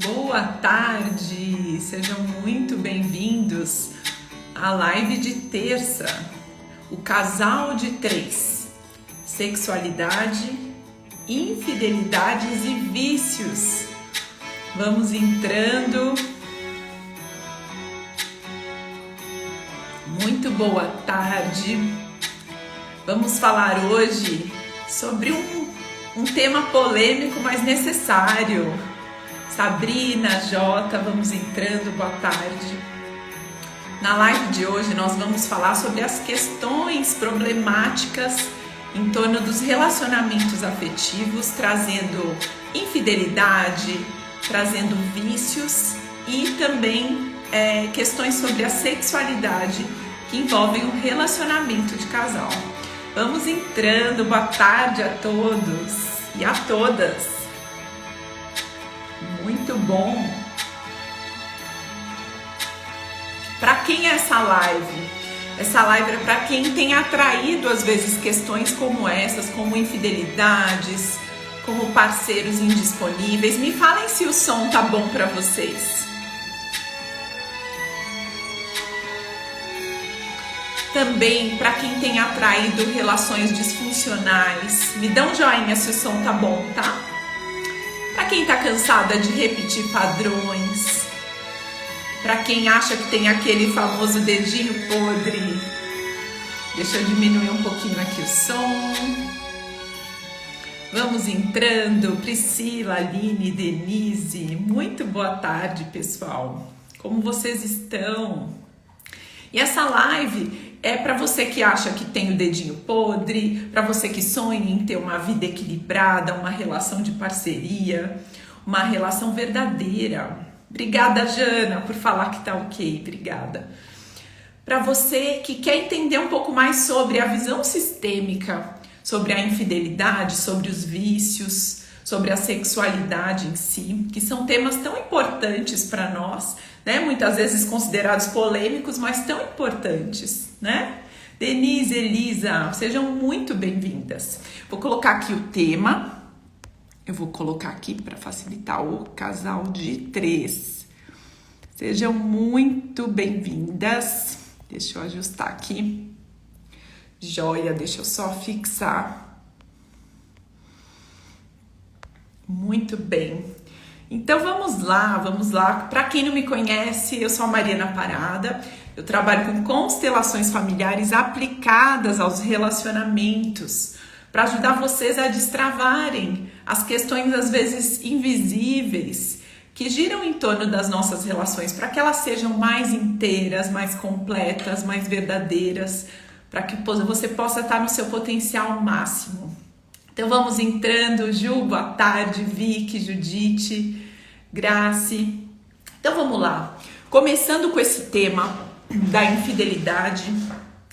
Boa tarde, sejam muito bem-vindos à live de terça, o casal de três, sexualidade, infidelidades e vícios. Vamos entrando. Muito boa tarde. Vamos falar hoje sobre um tema polêmico, mas necessário. Sabrina, Jota, vamos entrando, boa tarde. Na live de hoje nós vamos falar sobre as questões problemáticas em torno dos relacionamentos afetivos, trazendo infidelidade, trazendo vícios e também questões sobre a sexualidade que envolvem o relacionamento de casal. Vamos entrando, boa tarde a todos e a todas. Muito bom. Para quem é essa live? Essa live é para quem tem atraído às vezes questões como essas, como infidelidades, como parceiros indisponíveis. Me falem se o som tá bom para vocês. Também para quem tem atraído relações disfuncionais. Me dá um joinha se o som tá bom, tá? Para quem tá cansada de repetir padrões, para quem acha que tem aquele famoso dedinho podre, deixa eu diminuir um pouquinho aqui o som. Vamos entrando, Priscila, Aline, Denise, muito boa tarde, pessoal. Como vocês estão? E essa live é para você que acha que tem o dedinho podre, para você que sonha em ter uma vida equilibrada, uma relação de parceria, uma relação verdadeira. Obrigada, Jana, por falar que tá ok, obrigada. Para você que quer entender um pouco mais sobre a visão sistêmica, sobre a infidelidade, sobre os vícios, sobre a sexualidade em si, que são temas tão importantes para nós, né? Muitas vezes considerados polêmicos, mas tão importantes, né? Denise, Elisa, sejam muito bem-vindas. Vou colocar aqui o tema. Eu vou colocar aqui para facilitar o casal de três. Sejam muito bem-vindas. Deixa eu ajustar aqui. Joia, deixa eu só fixar. Muito bem. Então vamos lá. Para quem não me conhece, eu sou a Mariana Parada. Eu trabalho com constelações familiares aplicadas aos relacionamentos, para ajudar vocês a destravarem as questões às vezes invisíveis que giram em torno das nossas relações, para que elas sejam mais inteiras, mais completas, mais verdadeiras, para que você possa estar no seu potencial máximo. Então vamos entrando, Ju, boa tarde, Vicky, Judite, Grace. Então vamos lá, começando com esse tema da infidelidade,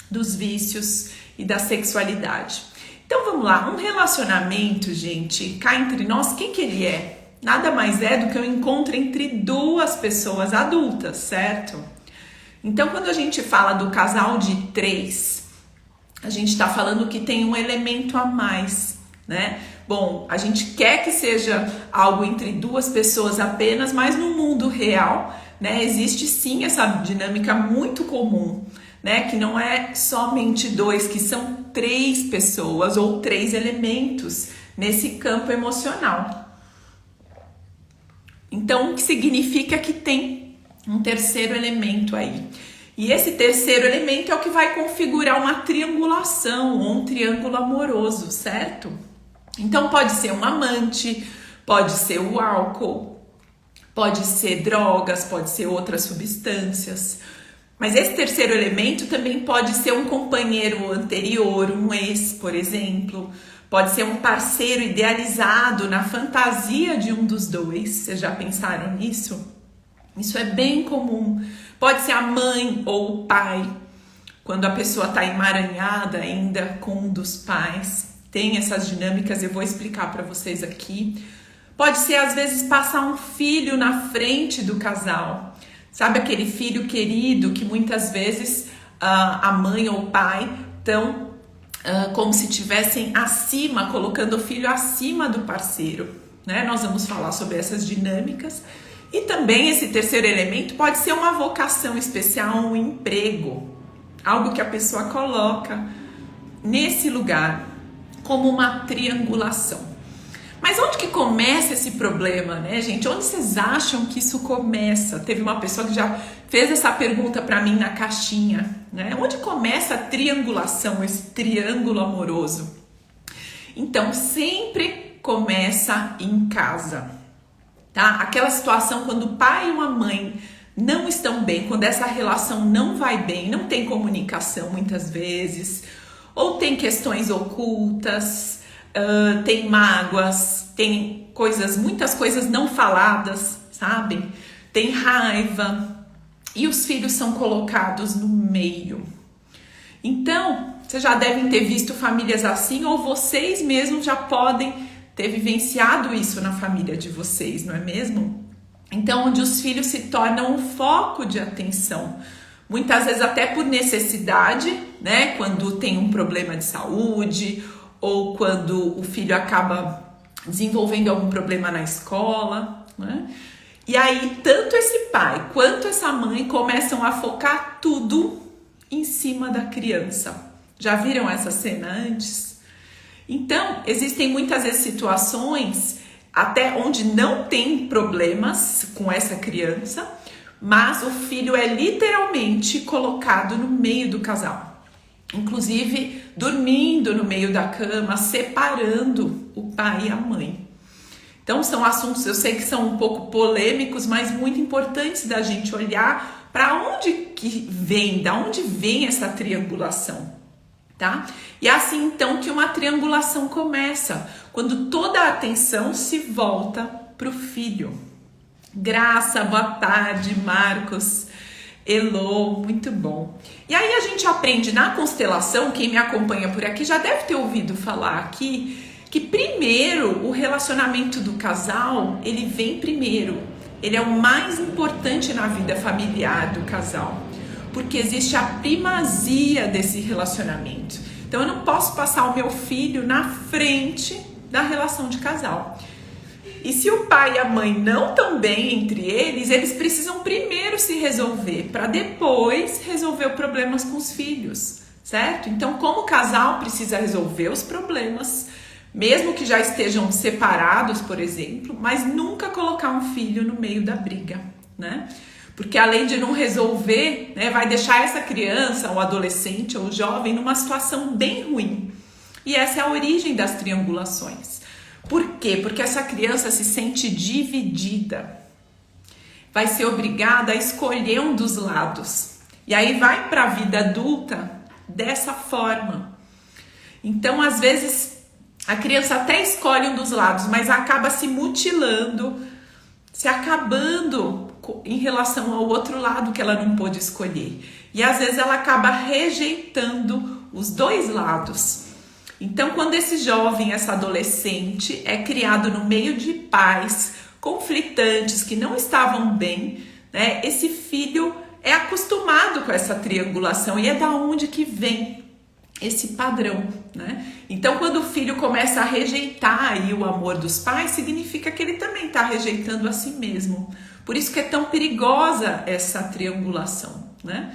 dos vícios e da sexualidade. Então vamos lá, um relacionamento, gente, cá entre nós, quem que ele é? Nada mais é do que um encontro entre duas pessoas adultas, certo? Então quando a gente fala do casal de três, a gente está falando que tem um elemento a mais, né? Bom, a gente quer que seja algo entre duas pessoas apenas, mas no mundo real, né, existe sim essa dinâmica muito comum, né, que não é somente dois, que são três pessoas ou três elementos nesse campo emocional. Então, o que significa que tem um terceiro elemento aí. E esse terceiro elemento é o que vai configurar uma triangulação ou um triângulo amoroso, certo? Então pode ser um amante, pode ser o álcool, pode ser drogas, pode ser outras substâncias. Mas esse terceiro elemento também pode ser um companheiro anterior, um ex, por exemplo. Pode ser um parceiro idealizado na fantasia de um dos dois. Vocês já pensaram nisso? Isso é bem comum. Pode ser a mãe ou o pai, quando a pessoa está emaranhada ainda com um dos pais. Tem essas dinâmicas, eu vou explicar para vocês aqui. Pode ser, às vezes, passar um filho na frente do casal. Sabe aquele filho querido que muitas vezes a mãe ou o pai estão como se estivessem acima, colocando o filho acima do parceiro, né? Nós vamos falar sobre essas dinâmicas E também esse terceiro elemento pode ser uma vocação especial, um emprego, algo que a pessoa coloca nesse lugar como uma triangulação. Mas onde que começa esse problema, né, gente? Onde vocês acham que isso começa? Teve uma pessoa que já fez essa pergunta para mim na caixinha, né? Onde começa a triangulação, esse triângulo amoroso? Então, sempre começa em casa, tá? Aquela situação quando o pai e uma mãe não estão bem, quando essa relação não vai bem, não tem comunicação muitas vezes, ou tem questões ocultas, tem mágoas, tem muitas coisas não faladas, sabem? Tem raiva e os filhos são colocados no meio. Então, vocês já devem ter visto famílias assim, ou vocês mesmos já podem ter vivenciado isso na família de vocês, não é mesmo? Então, onde os filhos se tornam um foco de atenção, muitas vezes até por necessidade, né? Quando tem um problema de saúde, ou quando o filho acaba desenvolvendo algum problema na escola, né? E aí, tanto esse pai quanto essa mãe começam a focar tudo em cima da criança. Já viram essa cena antes? Então, existem muitas vezes situações até onde não tem problemas com essa criança, mas o filho é literalmente colocado no meio do casal. Inclusive, dormindo no meio da cama, separando o pai e a mãe. Então, são assuntos, eu sei que são um pouco polêmicos, mas muito importantes da gente olhar para onde que vem, da onde vem essa triangulação, tá? E é assim, então, que uma triangulação começa, quando toda a atenção se volta para o filho. Graça, boa tarde, Marcos, Elô, muito bom. E aí a gente aprende na constelação, quem me acompanha por aqui já deve ter ouvido falar aqui, que primeiro o relacionamento do casal, ele vem primeiro. Ele é o mais importante na vida familiar do casal, porque existe a primazia desse relacionamento. Então eu não posso passar o meu filho na frente da relação de casal. E se o pai e a mãe não estão bem entre eles precisam primeiro se resolver, para depois resolver os problemas com os filhos, certo? Então, como casal precisa resolver os problemas, mesmo que já estejam separados, por exemplo, mas nunca colocar um filho no meio da briga, né? Porque além de não resolver, né, vai deixar essa criança, ou adolescente, ou jovem, numa situação bem ruim. E essa é a origem das triangulações. Por quê? Porque essa criança se sente dividida. Vai ser obrigada a escolher um dos lados. E aí vai para a vida adulta dessa forma. Então, às vezes, a criança até escolhe um dos lados, mas acaba se mutilando, se acabando em relação ao outro lado que ela não pôde escolher. E às vezes ela acaba rejeitando os dois lados. Então, quando esse jovem, essa adolescente é criado no meio de pais conflitantes que não estavam bem, né, esse filho é acostumado com essa triangulação e é da onde que vem esse padrão, né? Então, quando o filho começa a rejeitar aí o amor dos pais, significa que ele também está rejeitando a si mesmo. Por isso que é tão perigosa essa triangulação, né?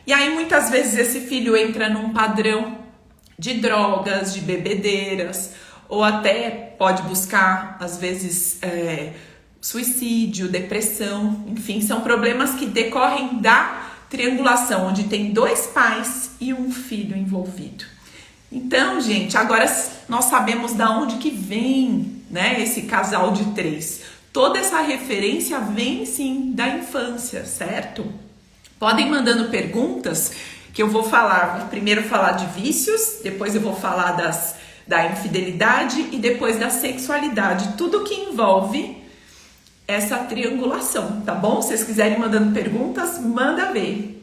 E aí, muitas vezes, esse filho entra num padrão de drogas, de bebedeiras, ou até pode buscar, às vezes, suicídio, depressão, enfim, são problemas que decorrem da triangulação, onde tem dois pais e um filho envolvido. Então, gente, agora nós sabemos da onde que vem, né, esse casal de três. Toda essa referência vem, sim, da infância, certo? Podem mandando perguntas, que eu vou falar, vou primeiro falar de vícios, depois eu vou falar da infidelidade e depois da sexualidade, tudo que envolve essa triangulação, tá bom? Se vocês quiserem mandando perguntas, manda ver.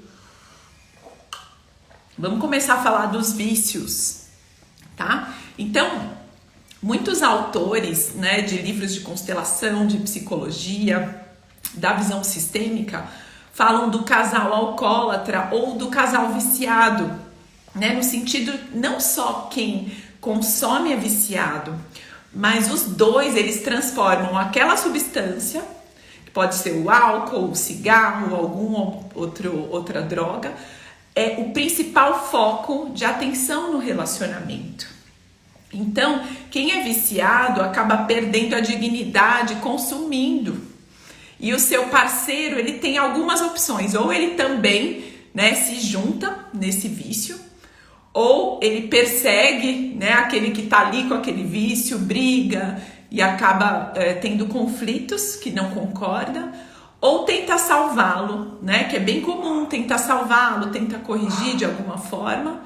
Vamos começar a falar dos vícios, tá? Então, muitos autores, né, de livros de constelação, de psicologia, da visão sistêmica, falam do casal alcoólatra ou do casal viciado, né? No sentido, não só quem consome é viciado, mas os dois, eles transformam aquela substância, pode ser o álcool, o cigarro, outra droga, é o principal foco de atenção no relacionamento. Então, quem é viciado acaba perdendo a dignidade consumindo. E o seu parceiro, ele tem algumas opções. Ou ele também, né, se junta nesse vício, ou ele persegue, né, aquele que tá ali com aquele vício, briga e acaba tendo conflitos que não concorda, ou tenta salvá-lo, né, que é bem comum, tenta salvá-lo, tenta corrigir de alguma forma,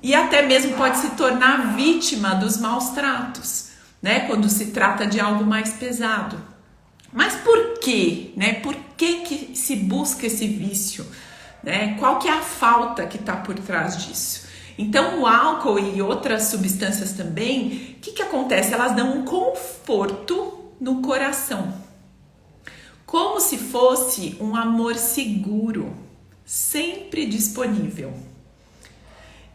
e até mesmo pode se tornar vítima dos maus tratos, né, quando se trata de algo mais pesado. Mas por quê, né? Por que se busca esse vício, né? Qual que é a falta que está por trás disso? Então, o álcool e outras substâncias também, o que acontece? Elas dão um conforto no coração, como se fosse um amor seguro, sempre disponível.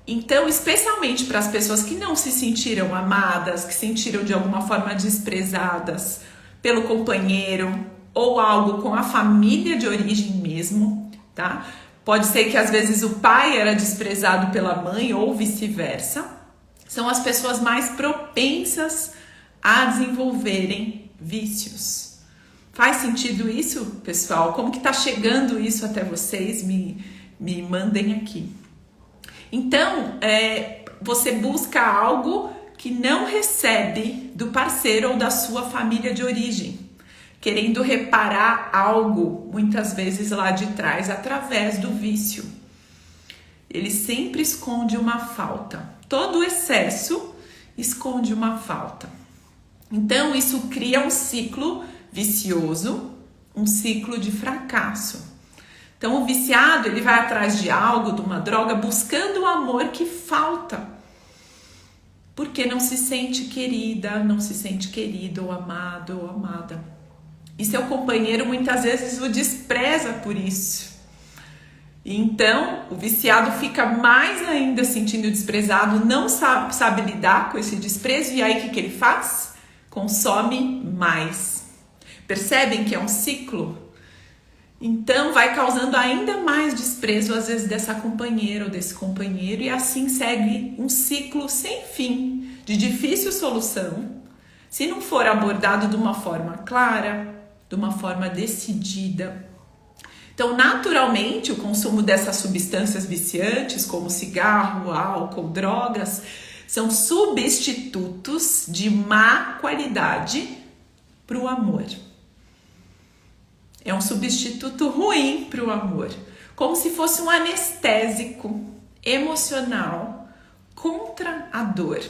Então, especialmente para as pessoas que não se sentiram amadas, que se sentiram de alguma forma desprezadas pelo companheiro ou algo com a família de origem mesmo, tá? Pode ser que às vezes o pai era desprezado pela mãe ou vice-versa. São as pessoas mais propensas a desenvolverem vícios. Faz sentido isso, pessoal? Como que tá chegando isso até vocês? Me mandem aqui. Então, você busca algo que não recebe do parceiro ou da sua família de origem, querendo reparar algo, muitas vezes lá de trás, através do vício. Ele sempre esconde uma falta. Todo excesso esconde uma falta. Então, isso cria um ciclo vicioso, um ciclo de fracasso. Então, o viciado, ele vai atrás de algo, de uma droga, buscando o amor que falta. Porque não se sente querida, não se sente querido, ou amado, ou amada. E seu companheiro muitas vezes o despreza por isso. Então, o viciado fica mais ainda sentindo desprezado, não sabe lidar com esse desprezo, e aí o que ele faz? Consome mais. Percebem que é um ciclo? Então, vai causando ainda mais desprezo, às vezes, dessa companheira ou desse companheiro, e assim segue um ciclo sem fim, de difícil solução, se não for abordado de uma forma clara, de uma forma decidida. Então, naturalmente, o consumo dessas substâncias viciantes, como cigarro, álcool, drogas, são substitutos de má qualidade para o amor. É um substituto ruim para o amor, como se fosse um anestésico emocional contra a dor,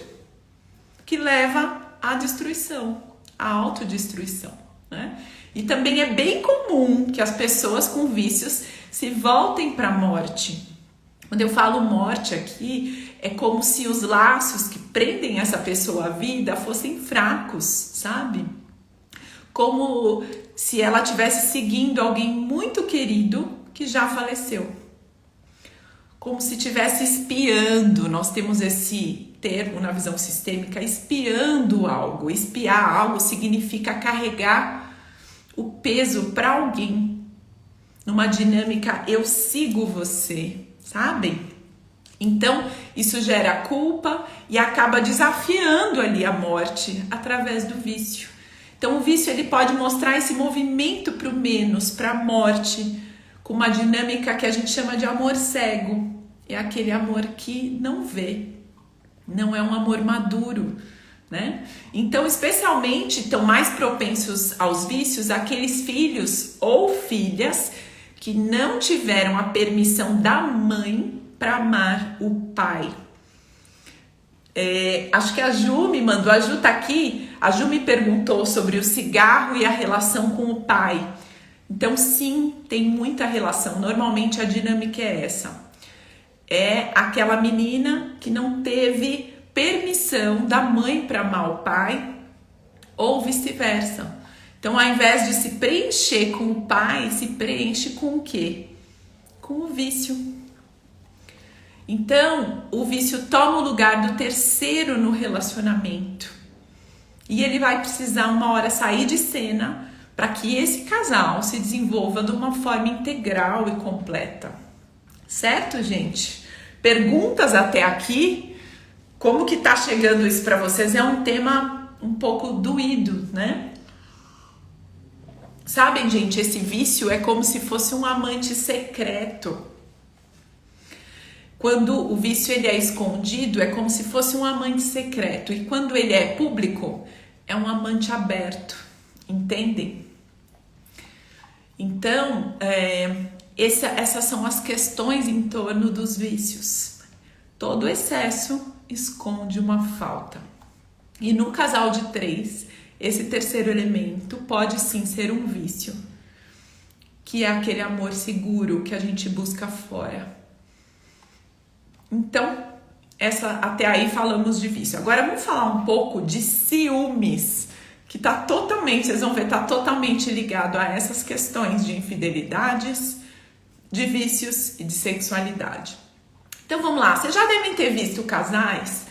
que leva à destruição, à autodestruição, né? E também é bem comum que as pessoas com vícios se voltem para a morte. Quando eu falo morte aqui, é como se os laços que prendem essa pessoa à vida fossem fracos, sabe? Como se ela estivesse seguindo alguém muito querido que já faleceu. Como se estivesse espiando. Nós temos esse termo na visão sistêmica, espiando algo. Espiar algo significa carregar o peso para alguém. Numa dinâmica, eu sigo você, sabem? Então, isso gera culpa e acaba desafiando ali a morte através do vício. Então, o vício ele pode mostrar esse movimento para o menos, para a morte, com uma dinâmica que a gente chama de amor cego. É aquele amor que não vê, não é um amor maduro, né? Então, especialmente, estão mais propensos aos vícios aqueles filhos ou filhas que não tiveram a permissão da mãe para amar o pai. Acho que a Ju me mandou, a Ju tá aqui, a Ju me perguntou sobre o cigarro e a relação com o pai. Então sim, tem muita relação, normalmente a dinâmica é essa. É aquela menina que não teve permissão da mãe para amar o pai ou vice-versa. Então ao invés de se preencher com o pai, se preenche com o quê? Com o vício. Então, o vício toma o lugar do terceiro no relacionamento. E ele vai precisar uma hora sair de cena para que esse casal se desenvolva de uma forma integral e completa. Certo, gente? Perguntas até aqui? Como que tá chegando isso para vocês? É um tema um pouco doído, né? Sabem, gente, esse vício é como se fosse um amante secreto. Quando o vício ele é escondido, é como se fosse um amante secreto. E quando ele é público, é um amante aberto. Entendem? Então, essas são as questões em torno dos vícios. Todo excesso esconde uma falta. E no casal de 3, esse terceiro elemento pode sim ser um vício, que é aquele amor seguro que a gente busca fora. Então, até aí falamos de vício. Agora vamos falar um pouco de ciúmes, que tá totalmente, vocês vão ver, tá totalmente ligado a essas questões de infidelidades, de vícios e de sexualidade. Então vamos lá, vocês já devem ter visto casais,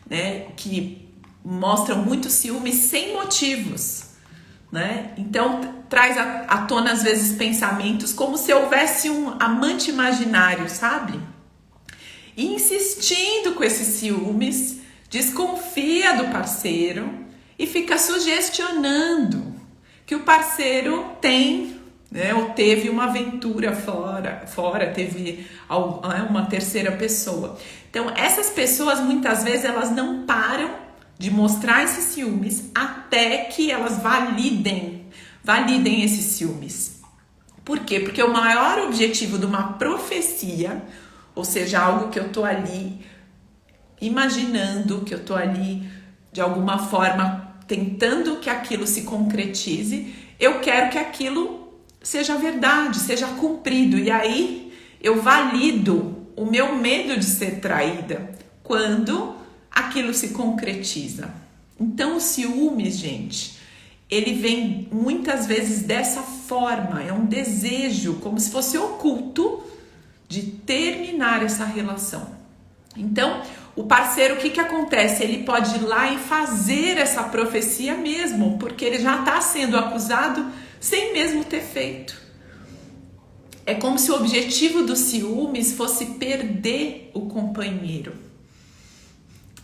né, que mostram muito ciúmes sem motivos, né? Então traz à tona às vezes pensamentos como se houvesse um amante imaginário, sabe? E insistindo com esses ciúmes, desconfia do parceiro e fica sugestionando que o parceiro tem, né, ou teve uma aventura fora, teve uma terceira pessoa. Então essas pessoas muitas vezes elas não param de mostrar esses ciúmes até que elas validem esses ciúmes. Por quê? Porque o maior objetivo de uma profecia, ou seja, algo que eu tô ali imaginando, que eu tô ali de alguma forma tentando que aquilo se concretize, eu quero que aquilo seja verdade, seja cumprido. E aí eu valido o meu medo de ser traída quando aquilo se concretiza. Então o ciúmes, gente, ele vem muitas vezes dessa forma, é um desejo, como se fosse oculto, de terminar essa relação. Então, o parceiro, o que acontece? Ele pode ir lá e fazer essa profecia mesmo, porque ele já está sendo acusado sem mesmo ter feito. É como se o objetivo dos ciúmes fosse perder o companheiro.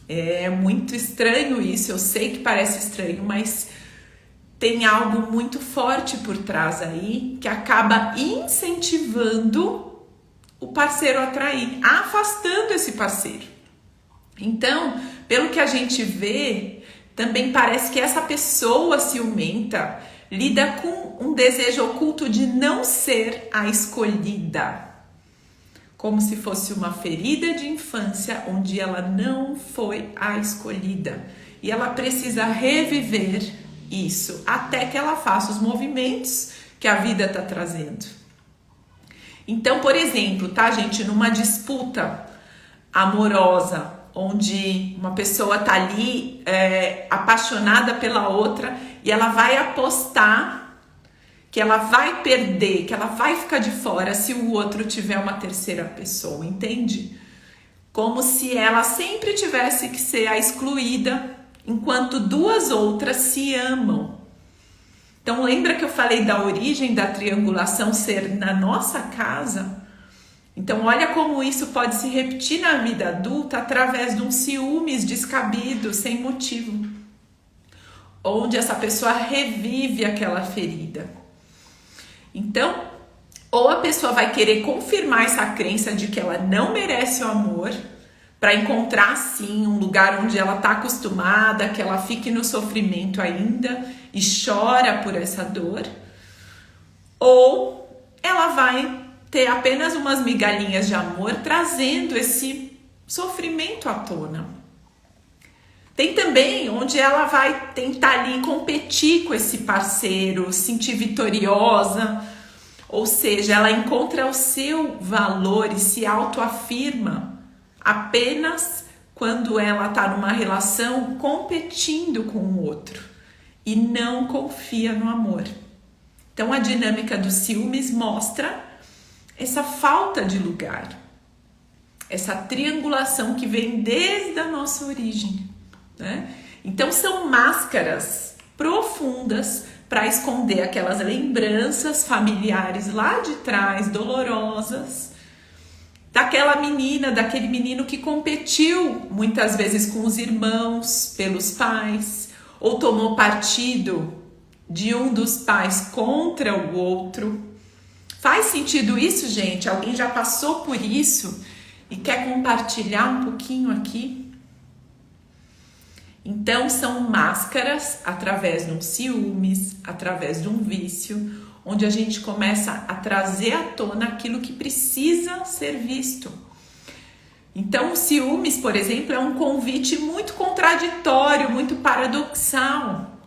É muito estranho isso, eu sei que parece estranho, mas tem algo muito forte por trás aí que acaba incentivando o parceiro a trair, afastando esse parceiro. Então, pelo que a gente vê, também parece que essa pessoa ciumenta lida com um desejo oculto de não ser a escolhida. Como se fosse uma ferida de infância onde ela não foi a escolhida. E ela precisa reviver isso até que ela faça os movimentos que a vida está trazendo. Então, por exemplo, tá, gente, numa disputa amorosa, onde uma pessoa tá ali apaixonada pela outra e ela vai apostar que ela vai perder, que ela vai ficar de fora se o outro tiver uma terceira pessoa, entende? Como se ela sempre tivesse que ser a excluída, enquanto duas outras se amam. Então lembra que eu falei da origem da triangulação ser na nossa casa? Então olha como isso pode se repetir na vida adulta através de um ciúmes descabido, sem motivo. Onde essa pessoa revive aquela ferida. Então, ou a pessoa vai querer confirmar essa crença de que ela não merece o amor, para encontrar sim um lugar onde ela está acostumada, que ela fique no sofrimento ainda e chora por essa dor, ou ela vai ter apenas umas migalhinhas de amor trazendo esse sofrimento à tona. Tem também onde ela vai tentar ali competir com esse parceiro, se sentir vitoriosa, ou seja, ela encontra o seu valor e se autoafirma apenas quando ela está numa relação competindo com o outro e não confia no amor. Então a dinâmica dos ciúmes mostra essa falta de lugar, essa triangulação que vem desde a nossa origem. Né? Então são máscaras profundas para esconder aquelas lembranças familiares lá de trás, dolorosas, daquela menina, daquele menino que competiu muitas vezes com os irmãos, pelos pais, ou tomou partido de um dos pais contra o outro. Faz sentido isso, gente? Alguém já passou por isso e quer compartilhar um pouquinho aqui? Então, são máscaras através de um ciúmes, através de um vício, onde a gente começa a trazer à tona aquilo que precisa ser visto. Então, o ciúmes, por exemplo, é um convite muito contraditório, muito paradoxal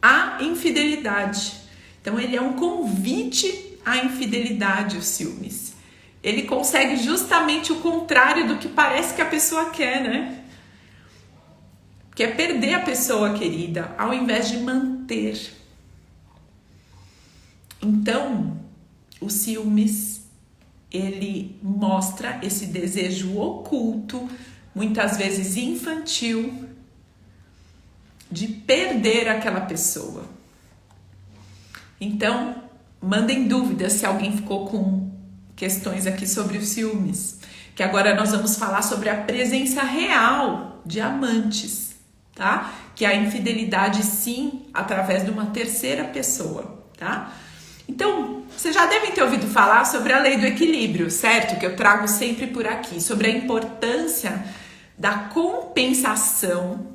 à infidelidade. Então, ele é um convite à infidelidade, o ciúmes. Ele consegue justamente o contrário do que parece que a pessoa quer, né? Que é perder a pessoa querida, ao invés de manter. Então, o ciúmes, ele mostra esse desejo oculto, muitas vezes infantil, de perder aquela pessoa. Então, mandem dúvidas se alguém ficou com questões aqui sobre os ciúmes, que agora nós vamos falar sobre a presença real de amantes, tá? Que é a infidelidade, sim, através de uma terceira pessoa, tá? Então, vocês já devem ter ouvido falar sobre a lei do equilíbrio, certo? Que eu trago sempre por aqui, sobre a importância da compensação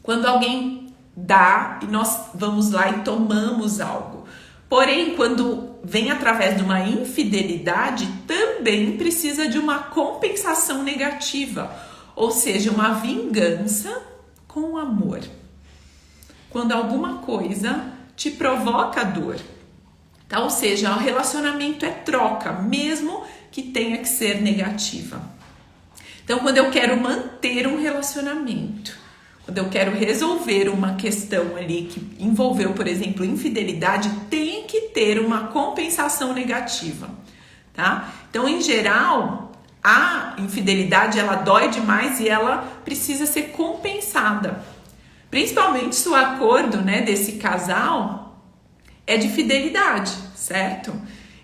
quando alguém dá e nós vamos lá e tomamos algo. Porém, quando vem através de uma infidelidade, também precisa de uma compensação negativa, ou seja, uma vingança com amor. Quando alguma coisa te provoca dor, tá? Ou seja, o relacionamento é troca, mesmo que tenha que ser negativa. Então, quando eu quero manter um relacionamento, quando eu quero resolver uma questão ali que envolveu, por exemplo, infidelidade, tem que ter uma compensação negativa, tá? Então, em geral, a infidelidade, ela dói demais e ela precisa ser compensada. Principalmente se o acordo, né, desse casal é de fidelidade, certo?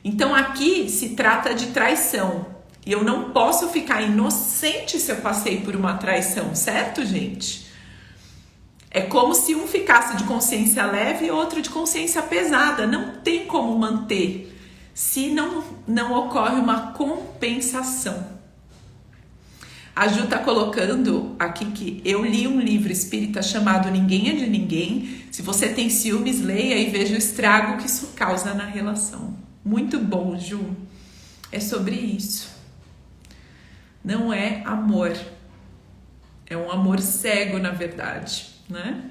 Então, aqui se trata de traição. E eu não posso ficar inocente se eu passei por uma traição, certo, gente? É como se um ficasse de consciência leve e outro de consciência pesada. Não tem como manter se não ocorre uma compensação. A Ju tá colocando aqui que eu li um livro espírita chamado Ninguém é de Ninguém. Se você tem ciúmes, leia e veja o estrago que isso causa na relação. Muito bom, Ju. É sobre isso. Não é amor. É um amor cego, na verdade, né?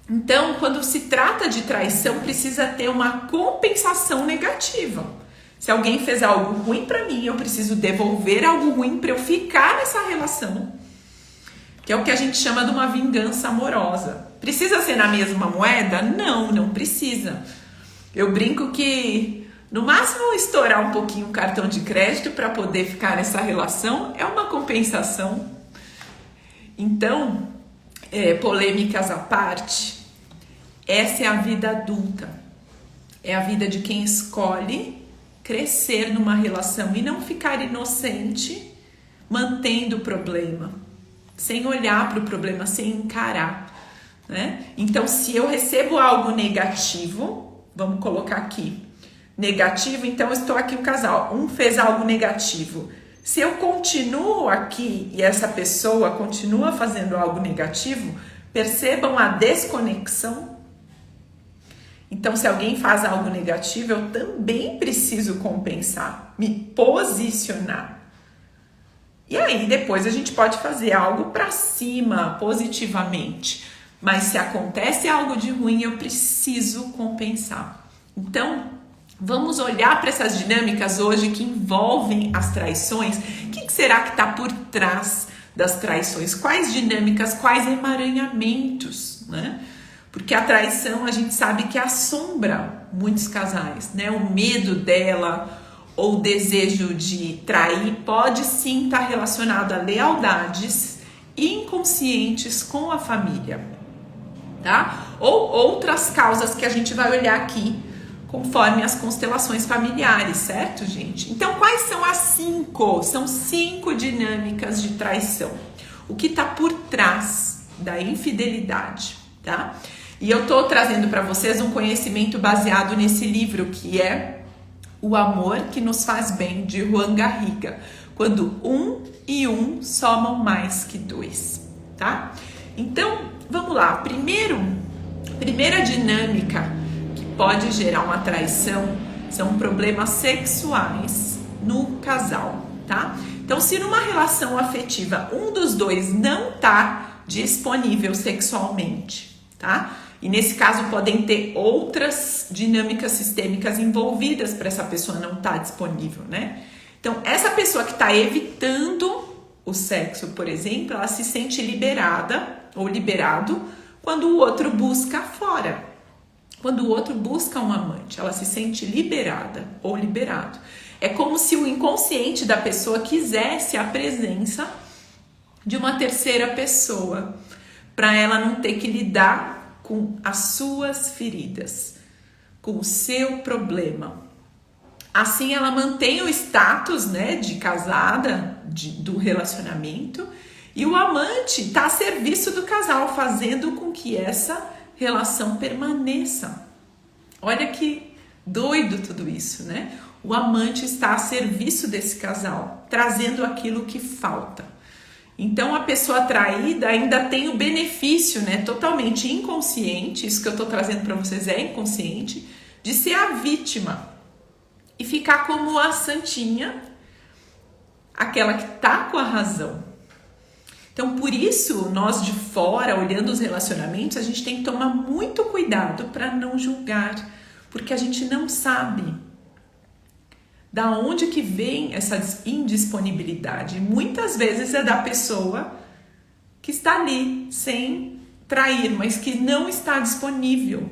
Então, quando se trata de traição, precisa ter uma compensação negativa. Se alguém fez algo ruim para mim, eu preciso devolver algo ruim para eu ficar nessa relação. Que é o que a gente chama de uma vingança amorosa. Precisa ser na mesma moeda? Não, não precisa. Eu brinco que, no máximo, estourar um pouquinho o cartão de crédito para poder ficar nessa relação é uma compensação. Então, polêmicas à parte, essa é a vida adulta. É a vida de quem escolhe crescer numa relação e não ficar inocente mantendo o problema, sem olhar para o problema, sem encarar, né? Então, se eu recebo algo negativo, vamos colocar aqui, negativo, então eu estou aqui o casal, um fez algo negativo. Se eu continuo aqui e essa pessoa continua fazendo algo negativo, percebam a desconexão. Então, se alguém faz algo negativo, eu também preciso compensar, me posicionar. E aí, depois a gente pode fazer algo para cima, positivamente. Mas se acontece algo de ruim, eu preciso compensar. Então, vamos olhar para essas dinâmicas hoje que envolvem as traições. O que será que está por trás das traições? Quais dinâmicas, quais emaranhamentos, né? Porque a traição, a gente sabe que assombra muitos casais, né? O medo dela ou o desejo de trair pode sim estar relacionado a lealdades inconscientes com a família. tá? Ou outras causas que a gente vai olhar aqui conforme as constelações familiares, certo, gente? Então, quais são as 5? São 5 dinâmicas de traição. O que está por trás da infidelidade, tá? E eu tô trazendo para vocês um conhecimento baseado nesse livro, que é O Amor que Nos Faz Bem, de Juan Garriga. Quando 1 e 1 somam mais que 2, tá? Então, vamos lá. Primeira dinâmica que pode gerar uma traição são problemas sexuais no casal, tá? Então, se numa relação afetiva um dos dois não tá disponível sexualmente, tá? E nesse caso podem ter outras dinâmicas sistêmicas envolvidas para essa pessoa não estar disponível, né? Então, essa pessoa que está evitando o sexo, por exemplo, ela se sente liberada ou liberado quando o outro busca fora. Quando o outro busca um amante, ela se sente liberada ou liberado. É como se o inconsciente da pessoa quisesse a presença de uma terceira pessoa, para ela não ter que lidar com as suas feridas, com o seu problema. Assim ela mantém o status, né, de casada, do relacionamento, e o amante está a serviço do casal, fazendo com que essa relação permaneça. Olha que doido tudo isso, né? O amante está a serviço desse casal, trazendo aquilo que falta. Então a pessoa traída ainda tem o benefício, né, totalmente inconsciente, isso que eu estou trazendo para vocês é inconsciente, de ser a vítima e ficar como a santinha, aquela que tá com a razão. Então, por isso, nós de fora, olhando os relacionamentos, a gente tem que tomar muito cuidado para não julgar, porque a gente não sabe da onde que vem essa indisponibilidade. Muitas vezes é da pessoa que está ali sem trair, mas que não está disponível,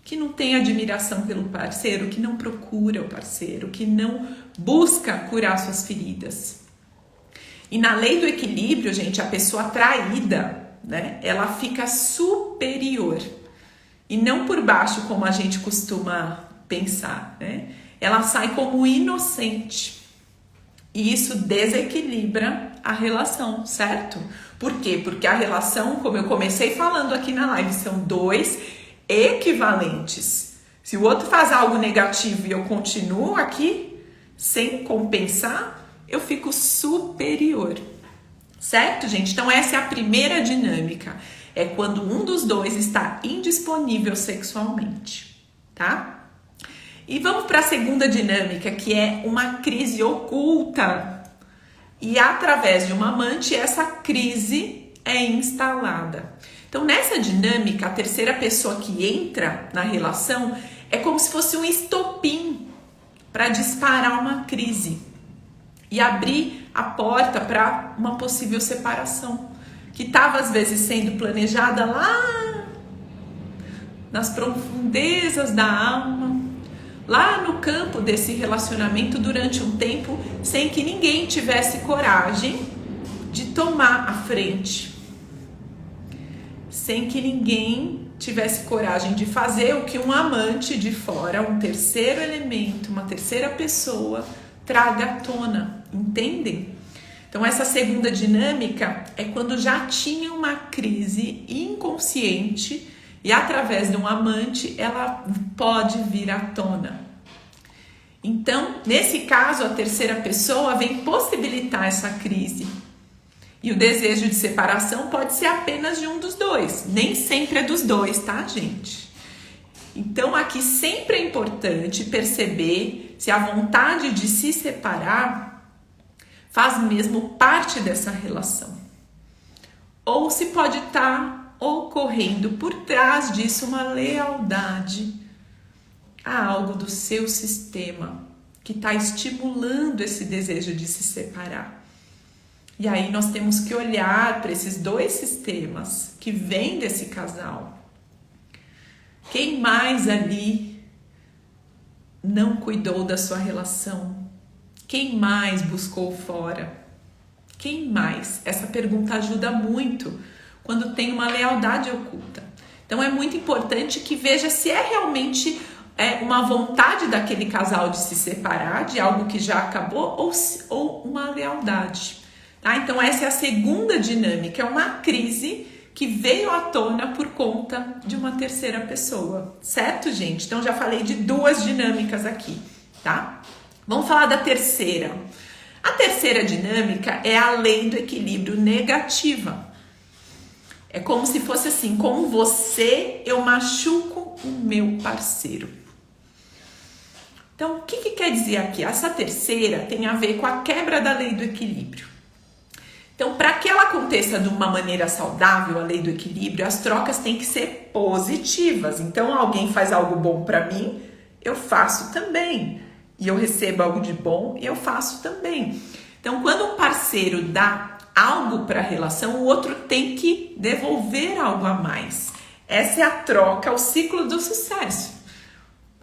que não tem admiração pelo parceiro, que não procura o parceiro, que não busca curar suas feridas. E na lei do equilíbrio, gente, a pessoa traída, né, ela fica superior e não por baixo, como a gente costuma pensar, né? Ela sai como inocente. E isso desequilibra a relação, certo? Por quê? Porque a relação, como eu comecei falando aqui na live, são dois equivalentes. Se o outro faz algo negativo e eu continuo aqui sem compensar, eu fico superior. Certo, gente? Então essa é a primeira dinâmica. É quando um dos dois está indisponível sexualmente, tá? E vamos para a segunda dinâmica, que é uma crise oculta. E através de uma amante, essa crise é instalada. Então, nessa dinâmica, a terceira pessoa que entra na relação é como se fosse um estopim para disparar uma crise e abrir a porta para uma possível separação, que estava às vezes sendo planejada lá nas profundezas da alma, lá no campo desse relacionamento durante um tempo, sem que ninguém tivesse coragem de tomar a frente, sem que ninguém tivesse coragem de fazer o que um amante de fora, um terceiro elemento, uma terceira pessoa, traga à tona, entendem? Então essa segunda dinâmica é quando já tinha uma crise inconsciente e através de um amante ela pode vir à tona. Então, nesse caso, a terceira pessoa vem possibilitar essa crise. E o desejo de separação pode ser apenas de um dos dois. Nem sempre é dos dois, tá, gente? Então, aqui sempre é importante perceber se a vontade de se separar faz mesmo parte dessa relação. Ou se pode estar ocorrendo por trás disso uma lealdade a algo do seu sistema que está estimulando esse desejo de se separar. E aí nós temos que olhar para esses dois sistemas que vêm desse casal. Quem mais ali não cuidou da sua relação? Quem mais buscou fora? Quem mais? Essa pergunta ajuda muito quando tem uma lealdade oculta. Então é muito importante que veja se é realmente uma vontade daquele casal de se separar de algo que já acabou ou uma lealdade. Tá? Então essa é a segunda dinâmica, é uma crise que veio à tona por conta de uma terceira pessoa, certo, gente? Então já falei de duas dinâmicas aqui, tá? Vamos falar da terceira. A terceira dinâmica é a lei do equilíbrio negativa. É como se fosse assim, com você eu machuco o meu parceiro. Então, o que quer dizer aqui? Essa terceira tem a ver com a quebra da lei do equilíbrio. Então, para que ela aconteça de uma maneira saudável, a lei do equilíbrio, as trocas têm que ser positivas. Então, alguém faz algo bom para mim, eu faço também. E eu recebo algo de bom, eu faço também. Então, quando um parceiro dá algo para a relação, o outro tem que devolver algo a mais. Essa é a troca, o ciclo do sucesso.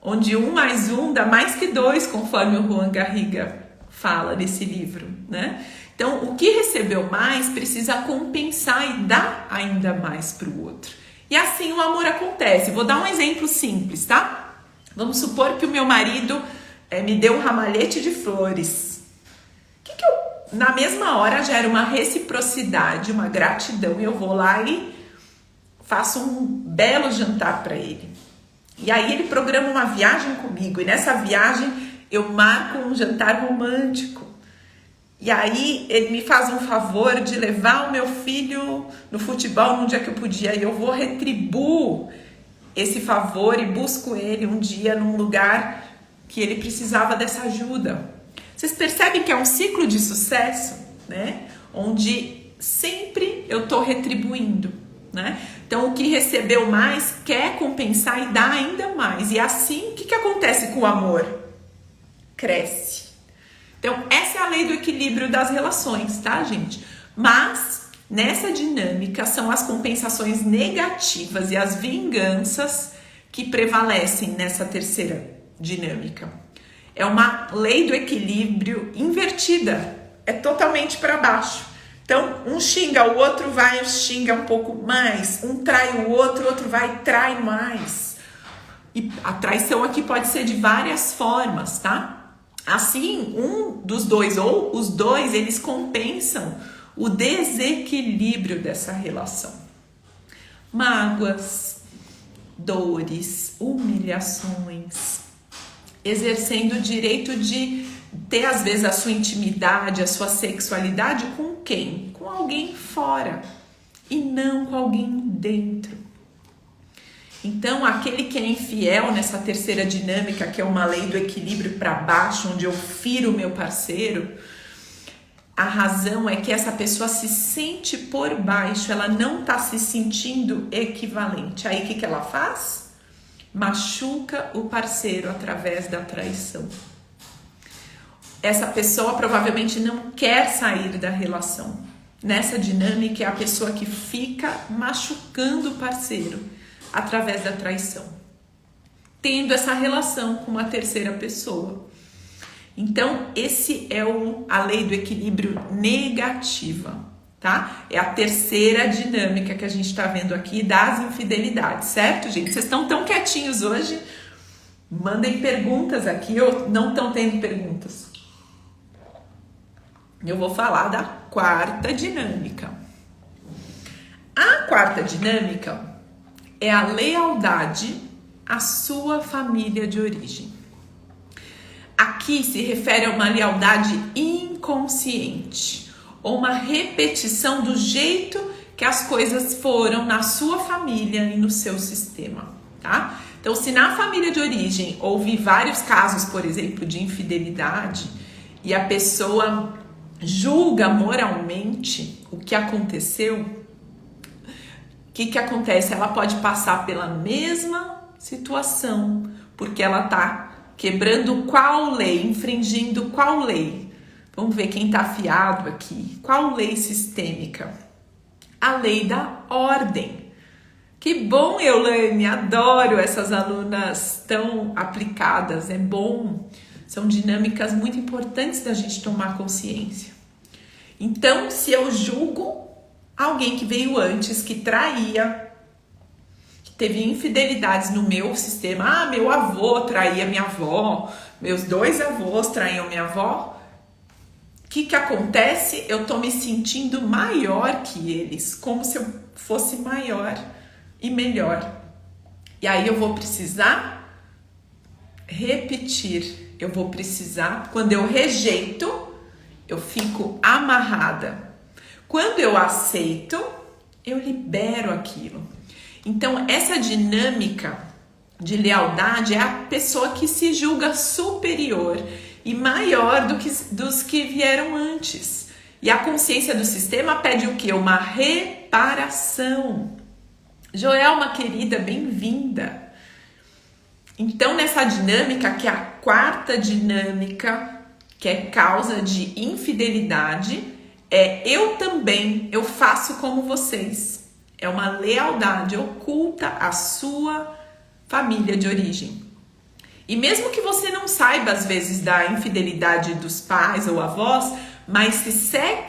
Onde 1 mais 1 dá mais que 2, conforme o Juan Garriga fala nesse livro, né? Então, o que recebeu mais precisa compensar e dar ainda mais para o outro. E assim o amor acontece. Vou dar um exemplo simples, tá? Vamos supor que o meu marido me deu um ramalhete de flores. Na mesma hora gera uma reciprocidade, uma gratidão. Eu vou lá e faço um belo jantar para ele. E aí ele programa uma viagem comigo. E nessa viagem eu marco um jantar romântico. E aí ele me faz um favor de levar o meu filho no futebol num dia que eu podia. E eu vou retribuo esse favor e busco ele um dia num lugar que ele precisava dessa ajuda. Vocês percebem que é um ciclo de sucesso, né? Onde sempre eu estou retribuindo, né? Então o que recebeu mais quer compensar e dar ainda mais. E assim, o que acontece com o amor? Cresce. Então, essa é a lei do equilíbrio das relações, tá, gente? Mas, nessa dinâmica, são as compensações negativas e as vinganças que prevalecem nessa terceira dinâmica. É uma lei do equilíbrio invertida. É totalmente para baixo. Então, um xinga, o outro vai, xinga um pouco mais. Um trai o outro vai, trai mais. E a traição aqui pode ser de várias formas, tá? Assim, um dos dois ou os dois, eles compensam o desequilíbrio dessa relação. Mágoas, dores, humilhações, exercendo o direito de ter, às vezes, a sua intimidade, a sua sexualidade com quem? Com alguém fora e não com alguém dentro. Então, aquele que é infiel nessa terceira dinâmica, que é uma lei do equilíbrio para baixo, onde eu firo o meu parceiro, a razão é que essa pessoa se sente por baixo, ela não está se sentindo equivalente. Aí, o que ela faz? Machuca o parceiro através da traição. Essa pessoa provavelmente não quer sair da relação. Nessa dinâmica, é a pessoa que fica machucando o parceiro através da traição, tendo essa relação com uma terceira pessoa. Então, esse é a lei do equilíbrio negativa, tá? É a terceira dinâmica que a gente está vendo aqui das infidelidades, certo, gente? Vocês estão tão quietinhos hoje? Mandem perguntas aqui ou não estão tendo perguntas? Eu vou falar da quarta dinâmica. A quarta dinâmica é a lealdade à sua família de origem. Aqui se refere a uma lealdade inconsciente, ou uma repetição do jeito que as coisas foram na sua família e no seu sistema, tá? Então, se na família de origem houve vários casos, por exemplo, de infidelidade, e a pessoa julga moralmente o que aconteceu, o que acontece? Ela pode passar pela mesma situação, porque ela está quebrando qual lei, infringindo qual lei. Vamos ver quem está afiado aqui. Qual lei sistêmica? A lei da ordem. Que bom, Eulaine, adoro essas alunas tão aplicadas, é bom. São dinâmicas muito importantes da gente tomar consciência. Então, se eu julgo alguém que veio antes, que traía, que teve infidelidades no meu sistema. Meu avô traía minha avó, meus 2 avós traíam minha avó. O que acontece? Eu tô me sentindo maior que eles, como se eu fosse maior e melhor. E aí eu vou precisar repetir. Eu vou precisar, quando eu rejeito, eu fico amarrada. Quando eu aceito, eu libero aquilo. Então, essa dinâmica de lealdade é a pessoa que se julga superior e maior dos que vieram antes. E a consciência do sistema pede o quê? Uma reparação. Joelma, querida, bem-vinda. Então, nessa dinâmica, que é a 4ª dinâmica, que é causa de infidelidade, eu faço como vocês. É uma lealdade oculta à sua família de origem. E mesmo que você não saiba, às vezes, da infidelidade dos pais ou avós, mas se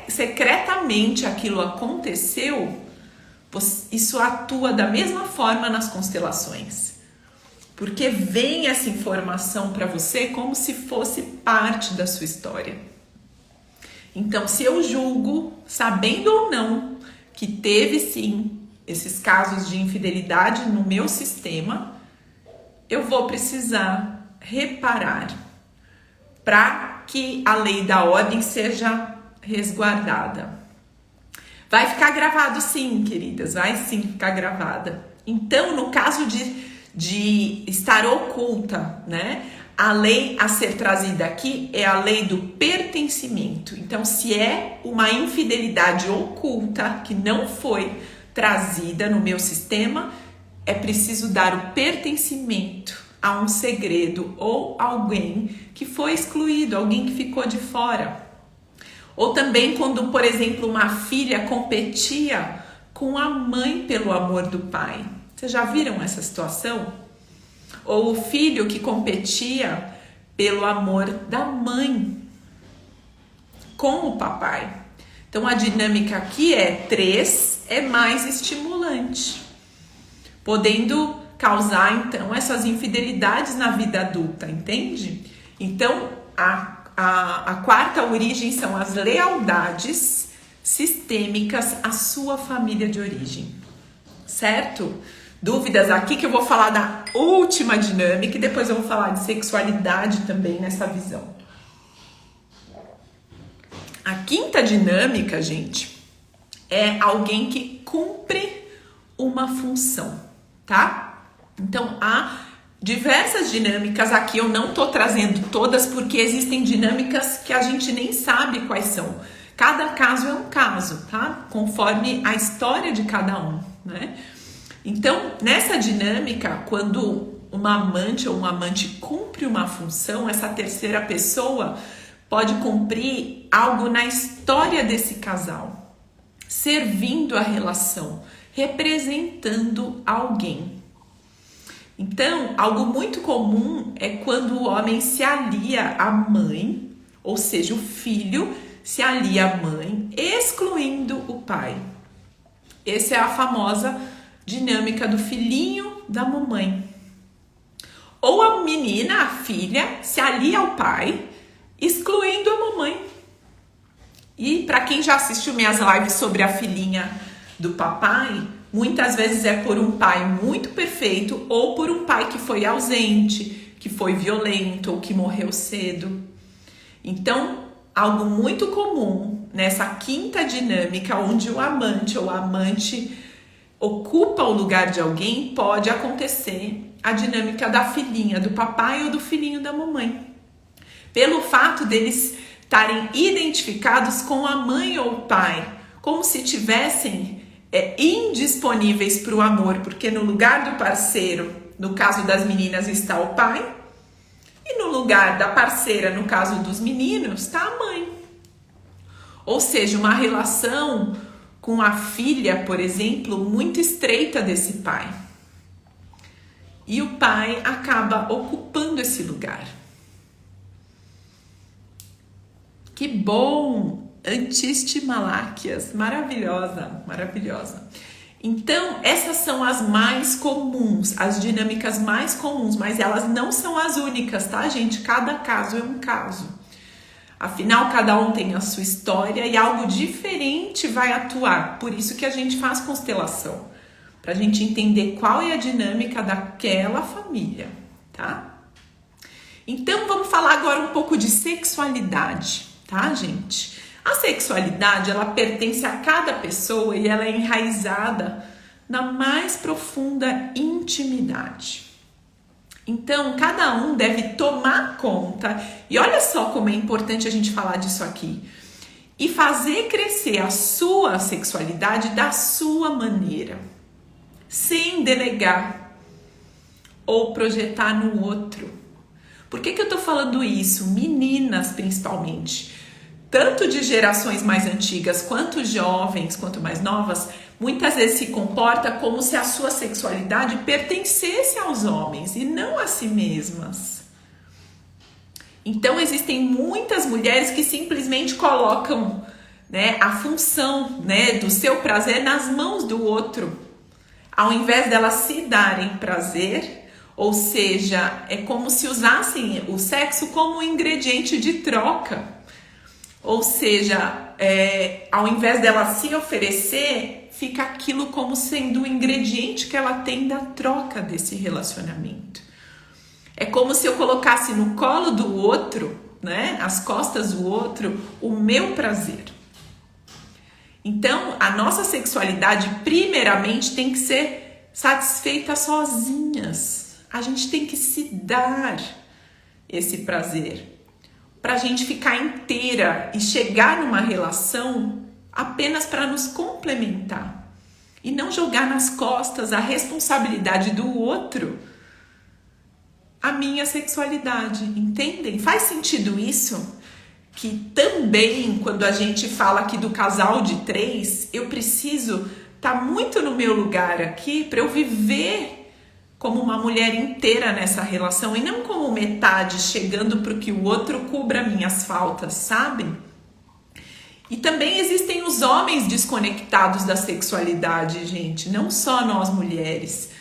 secretamente aquilo aconteceu, isso atua da mesma forma nas constelações. Porque vem essa informação para você como se fosse parte da sua história. Então, se eu julgo, sabendo ou não, que teve sim esses casos de infidelidade no meu sistema, eu vou precisar reparar para que a lei da ordem seja resguardada. Vai ficar gravado sim, queridas, vai sim ficar gravada. Então, no caso de estar oculta, né? A lei a ser trazida aqui é a lei do pertencimento. Então, se é uma infidelidade oculta que não foi trazida no meu sistema, é preciso dar o pertencimento a um segredo ou alguém que foi excluído, alguém que ficou de fora. Ou também quando, por exemplo, uma filha competia com a mãe pelo amor do pai. Vocês já viram essa situação? Ou o filho que competia pelo amor da mãe com o papai. Então a dinâmica aqui é 3 é mais estimulante, podendo causar então essas infidelidades na vida adulta, entende? Então a 4ª origem são as lealdades sistêmicas à sua família de origem, certo? Dúvidas aqui que eu vou falar da última dinâmica e depois eu vou falar de sexualidade também nessa visão. A 5ª dinâmica, gente, é alguém que cumpre uma função, tá? Então, há diversas dinâmicas aqui, eu não tô trazendo todas porque existem dinâmicas que a gente nem sabe quais são. Cada caso é um caso, tá? Conforme a história de cada um, né? Então, nessa dinâmica, quando uma amante ou um amante cumpre uma função, essa terceira pessoa pode cumprir algo na história desse casal, servindo a relação, representando alguém. Então, algo muito comum é quando o homem se alia à mãe, ou seja, o filho se alia à mãe, excluindo o pai. Essa é a famosa dinâmica do filhinho da mamãe. Ou a menina, a filha, se alia ao pai, excluindo a mamãe. E para quem já assistiu minhas lives sobre a filhinha do papai, muitas vezes é por um pai muito perfeito ou por um pai que foi ausente, que foi violento ou que morreu cedo. Então, algo muito comum nessa 5ª dinâmica, onde o amante ou a amante ocupa o lugar de alguém, pode acontecer a dinâmica da filhinha do papai ou do filhinho da mamãe. Pelo fato deles estarem identificados com a mãe ou o pai, como se tivessem indisponíveis para o amor, porque no lugar do parceiro, no caso das meninas, está o pai, e no lugar da parceira, no caso dos meninos, está a mãe. Ou seja, uma relação com a filha, por exemplo, muito estreita desse pai. E o pai acaba ocupando esse lugar. Que bom! Antiste Maláquias, maravilhosa, maravilhosa. Então, essas são as mais comuns, as dinâmicas mais comuns, mas elas não são as únicas, tá, gente? Cada caso é um caso. Afinal, cada um tem a sua história e algo diferente vai atuar. Por isso que a gente faz constelação, para a gente entender qual é a dinâmica daquela família, tá? Então, vamos falar agora um pouco de sexualidade, tá, gente? A sexualidade, ela pertence a cada pessoa e ela é enraizada na mais profunda intimidade. Então, cada um deve tomar conta, e olha só como é importante a gente falar disso aqui, e fazer crescer a sua sexualidade da sua maneira, sem delegar ou projetar no outro. Por que eu tô falando isso? Meninas, principalmente. Tanto de gerações mais antigas, quanto jovens, quanto mais novas, muitas vezes se comporta como se a sua sexualidade pertencesse aos homens e não a si mesmas. Então existem muitas mulheres que simplesmente colocam, né, a função, né, do seu prazer nas mãos do outro, ao invés delas se darem prazer, ou seja, é como se usassem o sexo como um ingrediente de troca. Ou seja, ao invés dela se oferecer, fica aquilo como sendo o ingrediente que ela tem da troca desse relacionamento. É como se eu colocasse no colo do outro, né, as costas do outro, o meu prazer. Então, a nossa sexualidade, primeiramente, tem que ser satisfeita sozinhas. A gente tem que se dar esse prazer, para a gente ficar inteira e chegar numa relação apenas para nos complementar e não jogar nas costas a responsabilidade do outro, a minha sexualidade, entendem? Faz sentido isso? Que também, quando a gente fala aqui do casal de 3, eu preciso estar muito no meu lugar aqui para eu viver como uma mulher inteira nessa relação e não como metade chegando para que o outro cubra minhas faltas, sabem? E também existem os homens desconectados da sexualidade, gente, não só nós mulheres.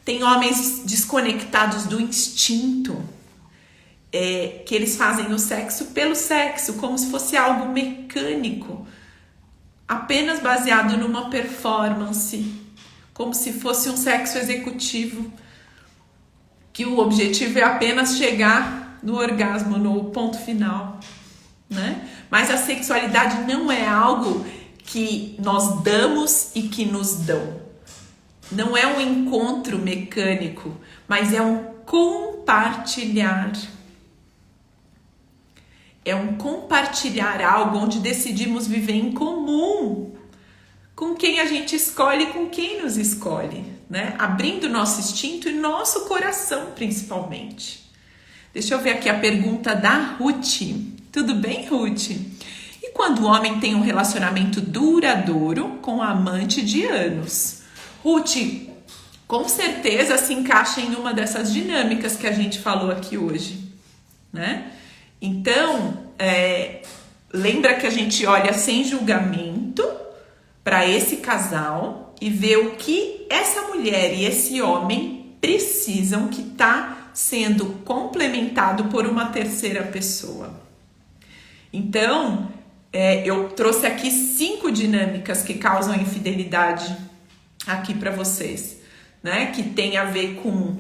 Tem homens desconectados do instinto, que eles fazem o sexo pelo sexo, como se fosse algo mecânico, apenas baseado numa performance, como se fosse um sexo executivo, que o objetivo é apenas chegar no orgasmo, no ponto final, né? Mas a sexualidade não é algo que nós damos e que nos dão. Não é um encontro mecânico, mas é um compartilhar. É um compartilhar algo onde decidimos viver em comum com quem a gente escolhe, com quem nos escolhe, né? Abrindo nosso instinto e nosso coração, principalmente. Deixa eu ver aqui a pergunta da Ruth. Tudo bem, Ruth? E quando o homem tem um relacionamento duradouro com a amante de anos? Ruth, com certeza se encaixa em uma dessas dinâmicas que a gente falou aqui hoje, né? Então, lembra que a gente olha sem julgamento para esse casal e ver o que essa mulher e esse homem precisam que está sendo complementado por uma terceira pessoa. Então, eu trouxe aqui 5 dinâmicas que causam infidelidade aqui para vocês, né? Que tem a ver com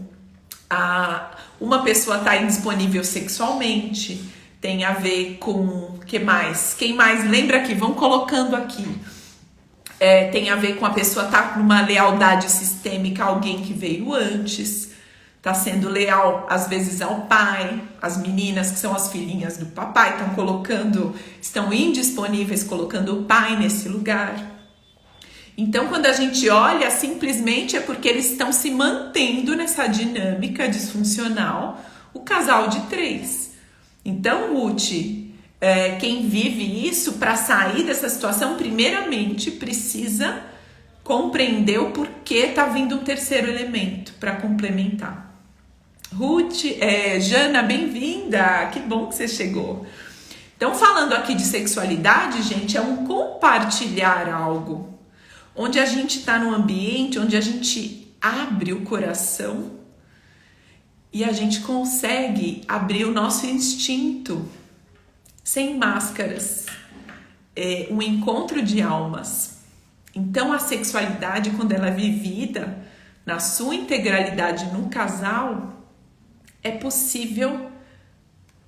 uma pessoa estar indisponível sexualmente, tem a ver com que mais? Quem mais? Lembra aqui, vão colocando aqui. Tem a ver com a pessoa estar numa lealdade sistêmica a alguém que veio antes, tá sendo leal às vezes ao pai, as meninas que são as filhinhas do papai estão indisponíveis colocando o pai nesse lugar. Então, quando a gente olha, simplesmente é porque eles estão se mantendo nessa dinâmica disfuncional, o casal de 3. Então, Ruth, quem vive isso, para sair dessa situação, primeiramente precisa compreender o porquê tá vindo um terceiro elemento para complementar. Ruth, Jana, bem-vinda, que bom que você chegou. Então, falando aqui de sexualidade, gente, é um compartilhar algo, onde a gente está num ambiente onde a gente abre o coração e a gente consegue abrir o nosso instinto sem máscaras, um encontro de almas. Então a sexualidade, quando ela é vivida na sua integralidade no casal, é possível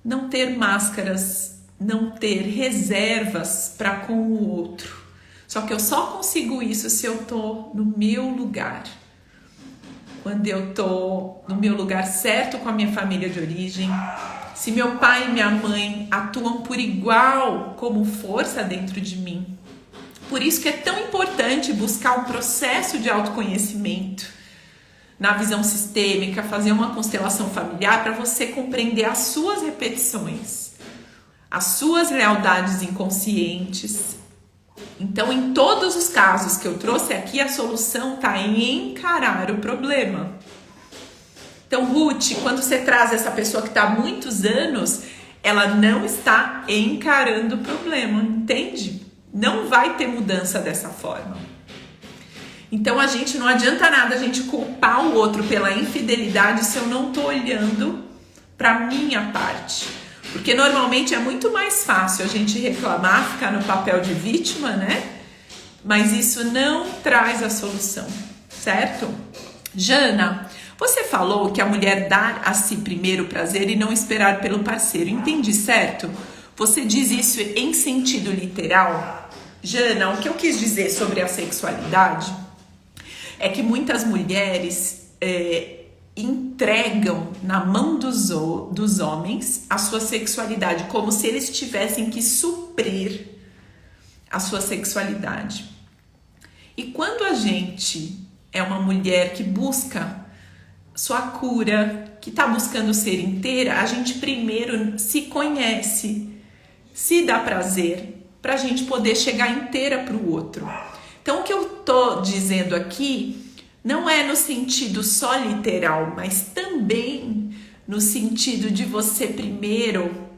não ter máscaras, não ter reservas para com o outro. Só que eu só consigo isso se eu tô no meu lugar. Quando eu tô no meu lugar certo com a minha família de origem, se meu pai e minha mãe atuam por igual como força dentro de mim. Por isso que é tão importante buscar um processo de autoconhecimento na visão sistêmica, fazer uma constelação familiar para você compreender as suas repetições, as suas lealdades inconscientes. Então, em todos os casos que eu trouxe aqui, a solução está em encarar o problema. Então, Ruth, quando você traz essa pessoa que está há muitos anos, ela não está encarando o problema, entende? Não vai ter mudança dessa forma. Então, a gente não adianta nada a gente culpar o outro pela infidelidade se eu não estou olhando para a minha parte. Porque normalmente é muito mais fácil a gente reclamar, ficar no papel de vítima, né? Mas isso não traz a solução, certo? Jana, você falou que a mulher dá a si primeiro prazer e não esperar pelo parceiro. Entendi, certo? Você diz isso em sentido literal? Jana, o que eu quis dizer sobre a sexualidade é que muitas mulheres entregam na mão dos homens a sua sexualidade, como se eles tivessem que suprir a sua sexualidade. E quando a gente é uma mulher que busca sua cura, que está buscando ser inteira, a gente primeiro se conhece, se dá prazer, para a gente poder chegar inteira para o outro. Então, o que eu tô dizendo aqui não é no sentido só literal, mas também no sentido de você primeiro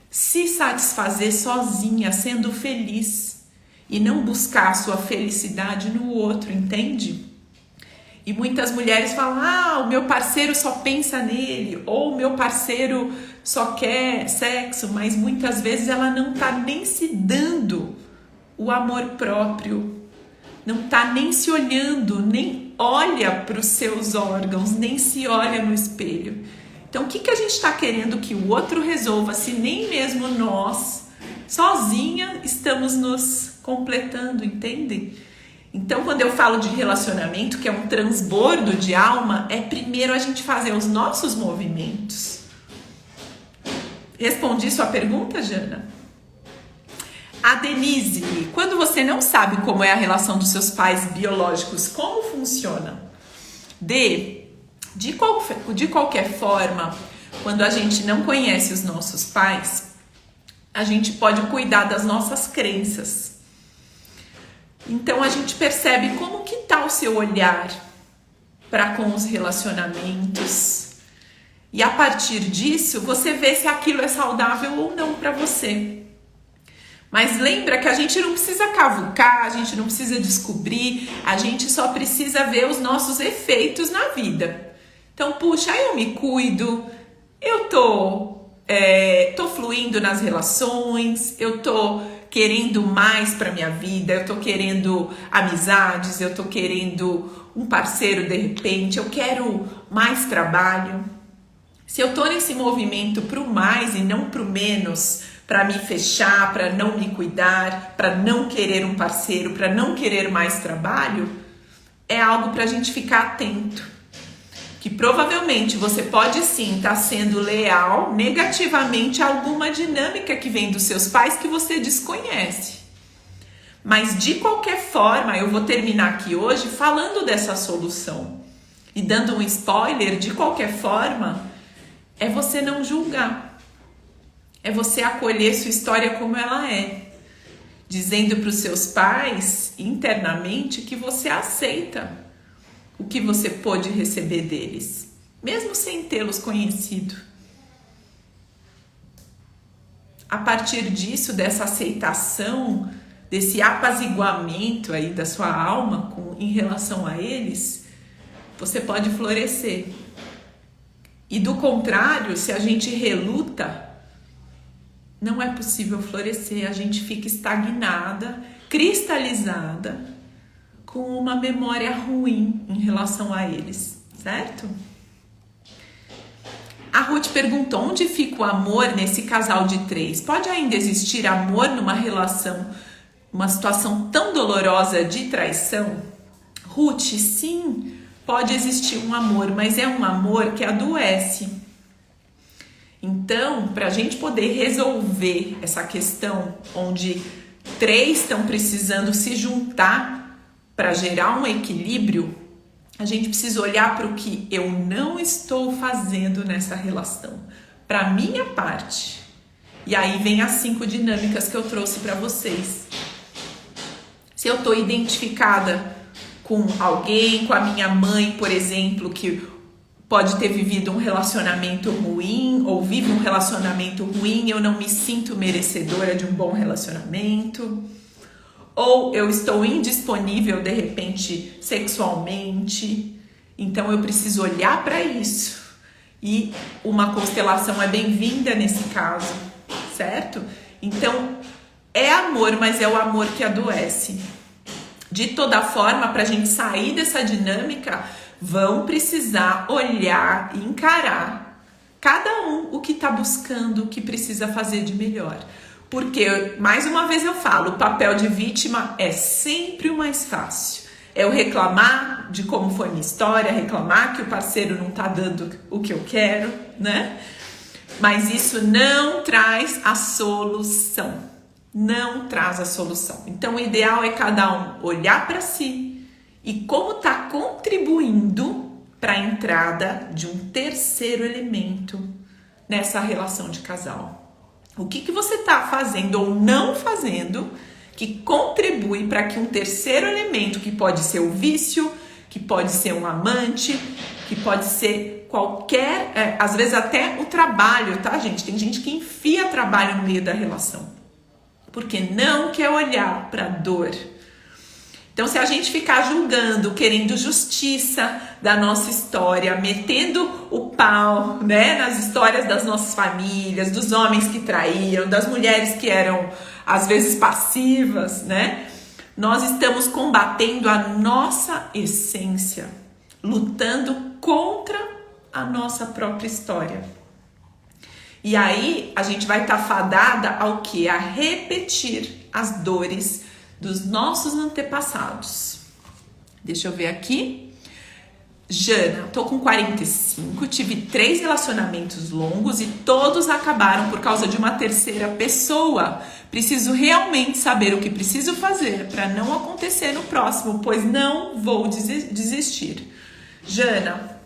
se satisfazer sozinha, sendo feliz, e não buscar a sua felicidade no outro, entende? E muitas mulheres falam, o meu parceiro só pensa nele, ou o meu parceiro só quer sexo, mas muitas vezes ela não tá nem se dando o amor próprio, não tá nem se olhando, nem olha para os seus órgãos, nem se olha no espelho. Então, o que a gente está querendo que o outro resolva, se nem mesmo nós, sozinha, estamos nos completando, entende? Então, quando eu falo de relacionamento, que é um transbordo de alma, é primeiro a gente fazer os nossos movimentos. Respondi sua pergunta, Jana? A Denise, quando você não sabe como é a relação dos seus pais biológicos, como funciona? De qualquer forma, quando a gente não conhece os nossos pais, a gente pode cuidar das nossas crenças. Então a gente percebe como que tá o seu olhar para com os relacionamentos. E a partir disso, você vê se aquilo é saudável ou não para você. Mas lembra que a gente não precisa cavucar, a gente não precisa descobrir, a gente só precisa ver os nossos efeitos na vida. Então, puxa, eu me cuido, eu tô fluindo nas relações, eu tô querendo mais para minha vida, eu tô querendo amizades, eu tô querendo um parceiro de repente, eu quero mais trabalho. Se eu tô nesse movimento pro mais e não pro menos, para me fechar, para não me cuidar, para não querer um parceiro, para não querer mais trabalho, é algo para a gente ficar atento. Que provavelmente você pode sim estar sendo leal negativamente a alguma dinâmica que vem dos seus pais que você desconhece. Mas de qualquer forma, eu vou terminar aqui hoje falando dessa solução. E dando um spoiler, de qualquer forma, é você não julgar. É você acolher sua história como ela é. Dizendo para os seus pais, internamente, que você aceita o que você pôde receber deles, mesmo sem tê-los conhecido. A partir disso, dessa aceitação, desse apaziguamento aí da sua alma em relação a eles, você pode florescer. E do contrário, se a gente reluta, não é possível florescer, a gente fica estagnada, cristalizada, com uma memória ruim em relação a eles, certo? A Ruth perguntou, onde fica o amor nesse casal de 3? Pode ainda existir amor numa relação, uma situação tão dolorosa de traição? Ruth, sim, pode existir um amor, mas é um amor que adoece. Então, para a gente poder resolver essa questão onde 3 estão precisando se juntar para gerar um equilíbrio, a gente precisa olhar para o que eu não estou fazendo nessa relação, para a minha parte. E aí vem as 5 dinâmicas que eu trouxe para vocês. Se eu estou identificada com alguém, com a minha mãe, por exemplo, que pode ter vivido um relacionamento ruim ou vive um relacionamento ruim, eu não me sinto merecedora de um bom relacionamento. Ou eu estou indisponível, de repente, sexualmente. Então eu preciso olhar para isso. E uma constelação é bem-vinda nesse caso, certo? Então é amor, mas é o amor que adoece. De toda forma, para a gente sair dessa dinâmica, vão precisar olhar e encarar cada um o que está buscando, o que precisa fazer de melhor. Porque, mais uma vez eu falo, o papel de vítima é sempre o mais fácil. É eu reclamar de como foi minha história, reclamar que o parceiro não tá dando o que eu quero, né? Mas isso não traz a solução. Não traz a solução. Então, o ideal é cada um olhar para si e como tá contribuindo para a entrada de um terceiro elemento nessa relação de casal. O que você está fazendo ou não fazendo que contribui para que um terceiro elemento, que pode ser o vício, que pode ser um amante, que pode ser qualquer, às vezes até o trabalho, tá, gente? Tem gente que enfia trabalho no meio da relação, porque não quer olhar para a dor. Então, se a gente ficar julgando, querendo justiça da nossa história, metendo o pau, né, nas histórias das nossas famílias, dos homens que traíam, das mulheres que eram, às vezes, passivas, né? Nós estamos combatendo a nossa essência, lutando contra a nossa própria história. E aí, a gente vai estar fadada ao quê? A repetir as dores dos nossos antepassados. Deixa eu ver aqui. Jana, tô com 45, tive 3 relacionamentos longos e todos acabaram por causa de uma terceira pessoa. Preciso realmente saber o que preciso fazer para não acontecer no próximo, pois não vou desistir. Jana,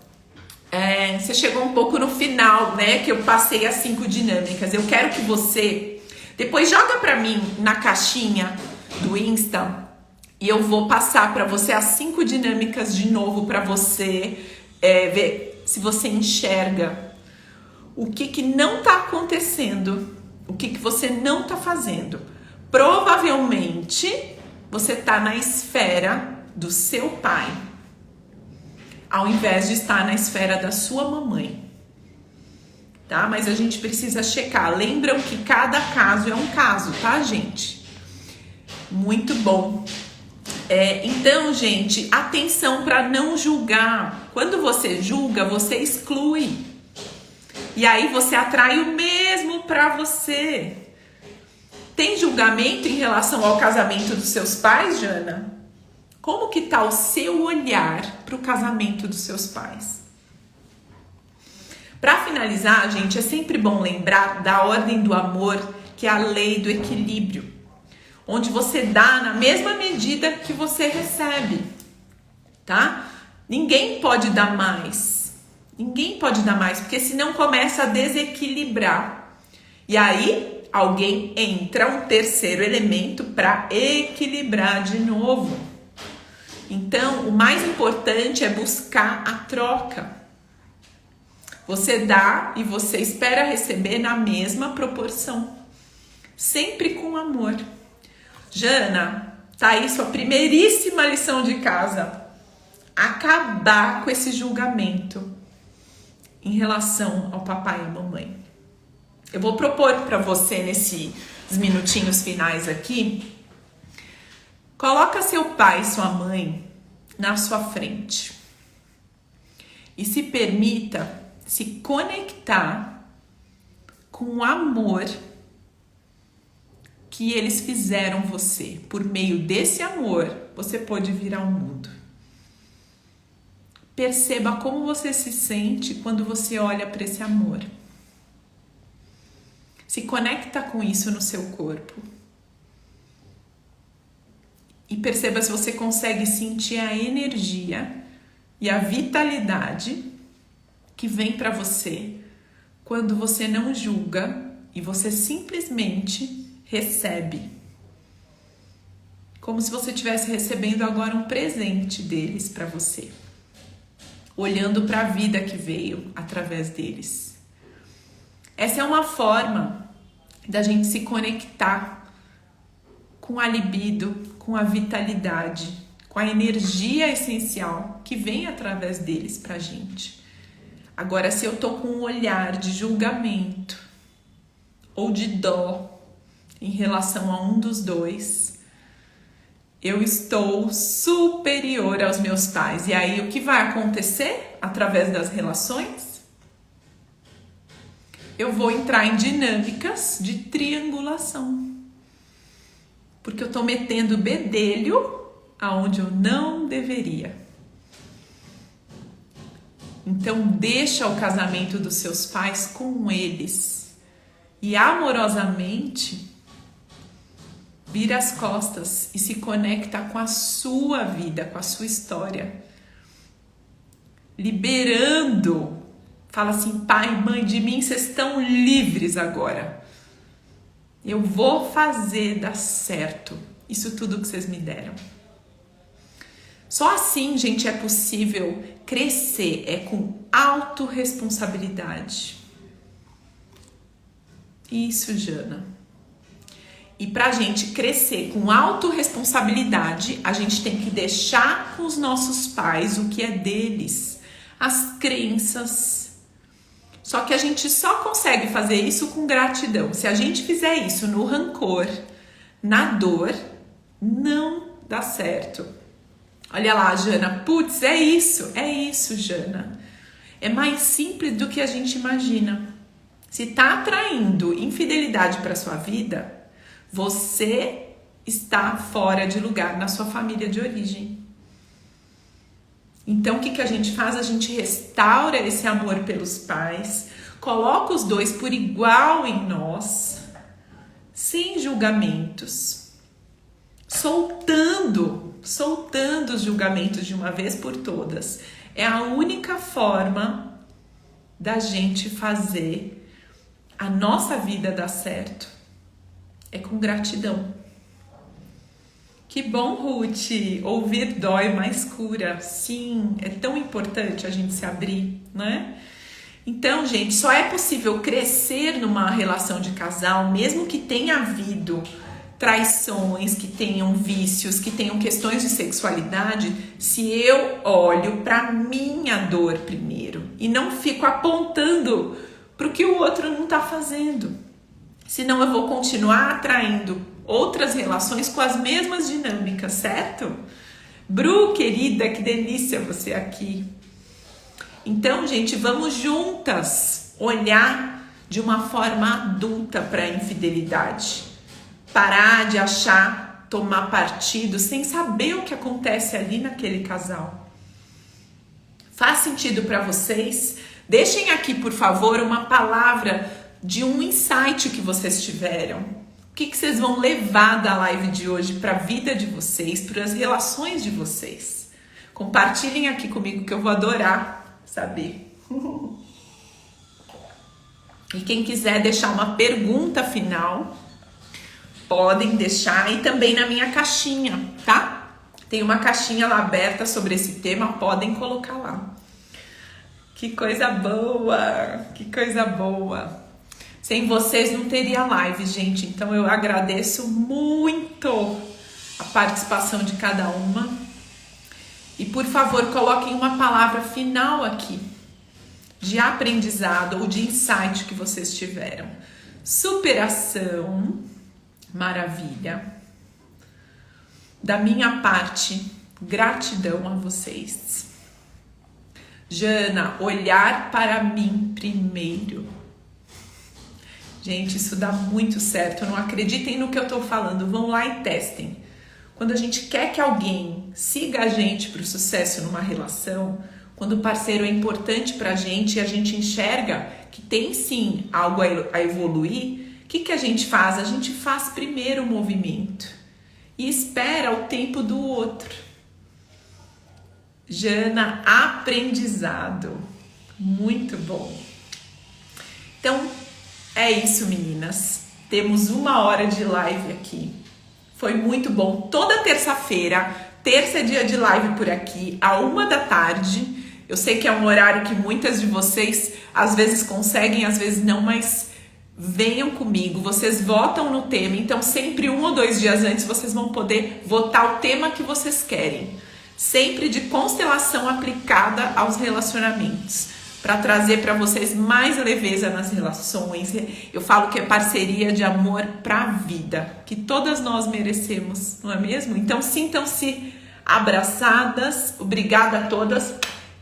você chegou um pouco no final, né? Que eu passei as 5 dinâmicas. Eu quero que você depois joga para mim na caixinha do Insta e eu vou passar para você as 5 dinâmicas de novo para você ver se você enxerga o que não tá acontecendo, o que você não tá fazendo. Provavelmente você tá na esfera do seu pai, ao invés de estar na esfera da sua mamãe, tá? Mas a gente precisa checar. Lembram que cada caso é um caso, tá, gente? Muito bom. Então, gente, atenção para não julgar. Quando você julga, você exclui. E aí você atrai o mesmo para você. Tem julgamento em relação ao casamento dos seus pais, Jana? Como que tá o seu olhar para o casamento dos seus pais? Para finalizar, gente, é sempre bom lembrar da ordem do amor, que é a lei do equilíbrio, onde você dá na mesma medida que você recebe, tá? Ninguém pode dar mais. Ninguém pode dar mais, porque senão começa a desequilibrar. E aí, alguém entra, um terceiro elemento, para equilibrar de novo. Então, o mais importante é buscar a troca. Você dá e você espera receber na mesma proporção. Sempre com amor. Jana, tá aí sua primeiríssima lição de casa. Acabar com esse julgamento em relação ao papai e à mamãe. Eu vou propor para você nesses minutinhos finais aqui. Coloca seu pai e sua mãe na sua frente. E se permita se conectar com o amor que eles fizeram você. Por meio desse amor, você pode vir ao mundo. Perceba como você se sente quando você olha para esse amor. Se conecta com isso no seu corpo. E perceba se você consegue sentir a energia e a vitalidade que vem para você quando você não julga e você simplesmente recebe. Como se você estivesse recebendo agora um presente deles para você. Olhando para a vida que veio através deles. Essa é uma forma da gente se conectar com a libido, com a vitalidade, com a energia essencial que vem através deles pra gente. Agora, se eu tô com um olhar de julgamento ou de dó em relação a um dos dois, eu estou superior aos meus pais. E aí, o que vai acontecer através das relações? Eu vou entrar em dinâmicas de triangulação. Porque eu tô metendo bedelho aonde eu não deveria. Então, deixa o casamento dos seus pais com eles. E amorosamente, vira as costas e se conecta com a sua vida, com a sua história. Liberando. Fala assim, pai, mãe, de mim vocês estão livres agora. Eu vou fazer dar certo isso tudo que vocês me deram. Só assim, gente, é possível crescer, é com autorresponsabilidade. Isso, Jana. E pra gente crescer com autorresponsabilidade, a gente tem que deixar com os nossos pais o que é deles, as crenças. Só que a gente só consegue fazer isso com gratidão. Se a gente fizer isso no rancor, na dor, não dá certo. Olha lá, Jana. Putz, é isso, Jana. É mais simples do que a gente imagina. Se tá atraindo infidelidade para sua vida, você está fora de lugar na sua família de origem. Então, o que a gente faz? A gente restaura esse amor pelos pais, coloca os dois por igual em nós, sem julgamentos, soltando os julgamentos de uma vez por todas. É a única forma da gente fazer a nossa vida dar certo. É com gratidão. Que bom, Ruth, ouvir dói, mas cura. Sim, é tão importante a gente se abrir, né? Então, gente, só é possível crescer numa relação de casal, mesmo que tenha havido traições, que tenham vícios, que tenham questões de sexualidade, se eu olho para minha dor primeiro e não fico apontando para o que o outro não está fazendo. Senão eu vou continuar atraindo outras relações com as mesmas dinâmicas, certo? Bru, querida, que delícia você aqui. Então, gente, vamos juntas olhar de uma forma adulta para a infidelidade. Parar de achar, tomar partido sem saber o que acontece ali naquele casal. Faz sentido para vocês? Deixem aqui, por favor, uma palavra de um insight que vocês tiveram. O que vocês vão levar da live de hoje para a vida de vocês, para as relações de vocês? Compartilhem aqui comigo que eu vou adorar saber. E quem quiser deixar uma pergunta final, podem deixar aí também na minha caixinha, tá? Tem uma caixinha lá aberta sobre esse tema, podem colocar lá. Que coisa boa, que coisa boa. Sem vocês não teria live, gente. Então eu agradeço muito a participação de cada uma. E por favor, coloquem uma palavra final aqui de aprendizado ou de insight que vocês tiveram. Superação, maravilha. Da minha parte, gratidão a vocês. Jana, olhar para mim primeiro. Gente, isso dá muito certo. Não acreditem no que eu tô falando. Vão lá e testem. Quando a gente quer que alguém siga a gente para o sucesso numa relação, quando o parceiro é importante pra gente e a gente enxerga que tem sim algo a evoluir, o que a gente faz? A gente faz primeiro o movimento e espera o tempo do outro. Jana, aprendizado. Muito bom. Então, é isso, meninas. Temos 1 hora de live aqui. Foi muito bom. Toda terça-feira, terça é dia de live por aqui, à 1 da tarde. Eu sei que é um horário que muitas de vocês às vezes conseguem, às vezes não, mas venham comigo. Vocês votam no tema, então sempre 1 ou 2 dias antes vocês vão poder votar o tema que vocês querem. Sempre de constelação aplicada aos relacionamentos, para trazer para vocês mais leveza nas relações. Eu falo que é parceria de amor para a vida, que todas nós merecemos, não é mesmo? Então sintam-se abraçadas. Obrigada a todas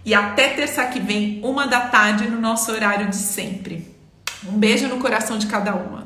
e até terça que vem, 1 da tarde, no nosso horário de sempre. Um beijo no coração de cada uma.